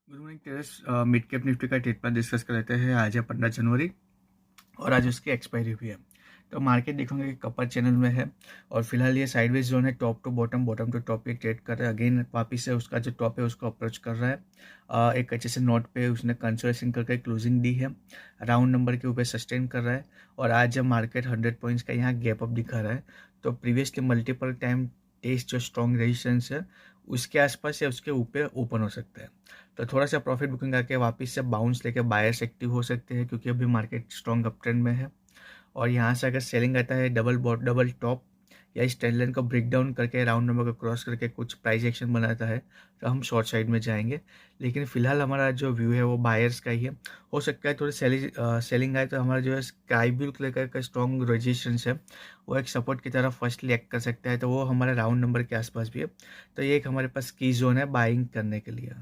Good morning terrace. Mid cap Nifty का treatment discuss कर लेते हैं। आज है 15 जनवरी और आज उसकी एक्सपायरी भी है। तो मार्केट देखोगे कि कपर चैनल में है और फिलहाल ये साइडवेज जोन है। Top to bottom, bottom to top ये ट्रेड कर रहा है। अगेन वापिस से उसका जो टॉप है उसको अप्रोच कर रहा है। एक अच्छे से नोट पे उसने कंसोलेशन करके क्लोजिंग दी है। राउंड नंबर के ऊपर सस्टेन कर रहा है और आज जब मार्केट 100 पॉइंट्स का यहाँ गैप अप दिखा रहा है तो प्रीवियसली मल्टीपल टाइम टेस्ट जो स्ट्रॉन्ग रेजिस्टेंस है उसके आसपास या उसके ऊपर ओपन हो सकता है। तो थोड़ा सा प्रॉफिट बुकिंग करके वापस से बाउंस लेके बायर्स एक्टिव हो सकते हैं क्योंकि अभी मार्केट स्ट्रॉन्ग अप ट्रेंड में है। और यहाँ से अगर सेलिंग आता है डबल टॉप या इस ट्रेंड लाइन को ब्रेक डाउन करके राउंड नंबर को क्रॉस करके कुछ प्राइस एक्शन बनाता है तो हम शॉर्ट साइड में जाएंगे। लेकिन फिलहाल हमारा जो व्यू है वो बायर्स का ही है। हो सकता है थोड़ी सेलिंग आए तो हमारा जो है स्काई ब्लू कलर का स्ट्रॉन्ग रेजिस्टेंस है वो एक सपोर्ट की तरह फर्स्टली एक्ट कर सकता है, तो वो हमारे राउंड नंबर के आसपास भी है। तो ये एक हमारे पास की जोन है बाइंग करने के लिए।